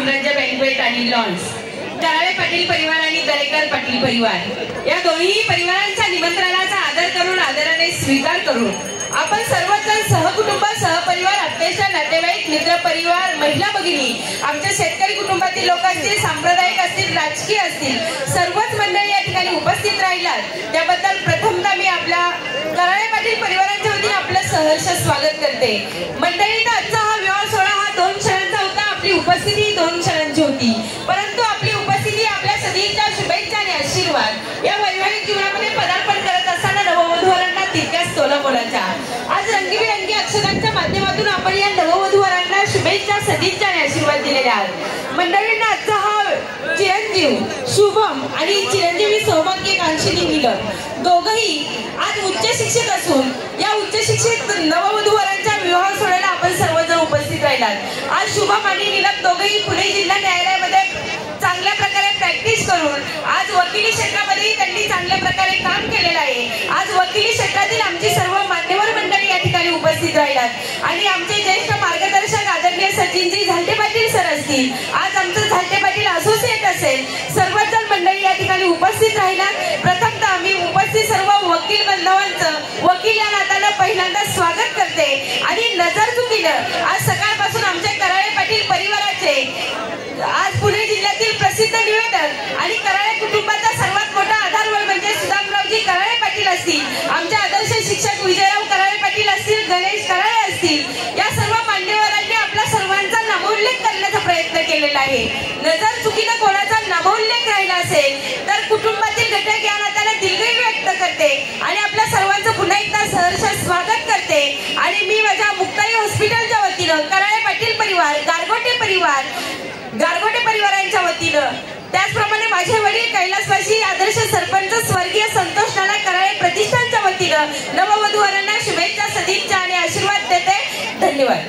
साम्राज्य बँक्वेट आणि लॉन्स, कराळे पाटील परिवार आणि दरेकर पाटील परिवार या दोन्ही परिवारांच्या निमंत्रणाचा आदर करून आदराने स्वीकार करून आपण सर्वजण सहकुटुंब सहपरिवार अत्यंत नातेवाईक मित्र परिवार महिला भगिनी आमच्या शेतकरी कुटुंबातील लोक असतील सांप्रदायिक असतील राजकीय असतील सर्वच मंडळी या ठिकाणी उपस्थित राहिलात त्याबद्दल प्रथमतः मी आपल्या कराळे पाटील परिवारांच्या वतीने आपलं सहर्ष स्वागत करते। मंडळींचा आजचा हा विवाह सोहळा हा 2 क्षणांचा होता, आपली उपस्थिती 2 क्षणांची होती, परंतु आपली उपस्थिती आपल्या सदिच्छा शुभेच्छा आणि आशीर्वाद या वैवाहिक जीवनामध्ये पदार्पण करत असताना नववधूवरांना तितक्याच तोलामोलाच्या आज रंगीबिरंगी अक्षरांच्या माध्यमातून आपण या नववधूवरांना शुभेच्छा सदिच्छा आणि आशीर्वाद दिलेले आहेत। मंडळींना आजचा हा चिरंजीव शुभम आणि चिरंजीवी सौभाग्यकांक्षिनी मिलन दोघंही आज उच्च शिक्षित असून या उच्च शिक्षित नववधूवरांच्या विवाह सोहळ्याला आपण सर्वजण उपस्थित राहिलात। आज शुभम आणि नीलम दोघंही पुणे जिल्हा न्यायालयामध्ये चांगल्या प्रकारे प्रॅक्टिस करून आज वकिली क्षेत्रामध्ये त्यांनी चांगल्या प्रकारे काम केलेलं आहे। आज वकिली क्षेत्रातील आमची सर्व मान्यवर मंडळी या ठिकाणी उपस्थित राहिलात आणि आमचे ज्येष्ठ मार्गदर्शक आदरणीय सचिनजी झालटे पाटील सर असतील, आज आमचं झालटे पाटील असोसिएट असेल, सर्वजण मंडळी या ठिकाणी उपस्थित राहिलात। प्रथमतः आम्ही उपस्थित सर्व वकील बांधवांचं वकील या नात्यानं पहिल्यांदा स्वागत करते आणि नजर चुकीनं आज सकाळपासून आमच्या कराळे पाटील परिवाराचे आज पुणे जिल्ह्यातील प्रसिद्ध निवेदक आणि कराळे कुटुंबाचा सर्वात मोठा आधारवड म्हणजे सुदामरावजी कराळे पाटील असतील, आमचे आदर्श शिक्षक विजयराव कराळे पाटील असतील, गणेश कराळे असतील, या सर्व मान्यवरांनी आपल्या सर्वांचा नामोल्लेख करण्याचा प्रयत्न केलेला आहे। नजर चुकीनं कोणाचा नामोल्लेख राहिला असेल तर कुटुंबातील घटक या नात्याने दिलगिरी व्यक्त करते आणि आपल्या सर्वांचं पुन्हा एकदा सहर्ष स्वागत करते आणि मी माझ्या मुक्ताई हॉस्पिटलच्या वतीनं कराळे पाटील परिवार गारगोटे परिवारांच्या वतीनं त्याचप्रमाणे माझे वडील कैलासवासी आदर्श सरपंच स्वर्गीय संतोष नाना कराळे प्रतिष्ठानच्या वतीनं नववधूवरांना शुभेच्छा सदिच्छा आणि आशीर्वाद देते। धन्यवाद।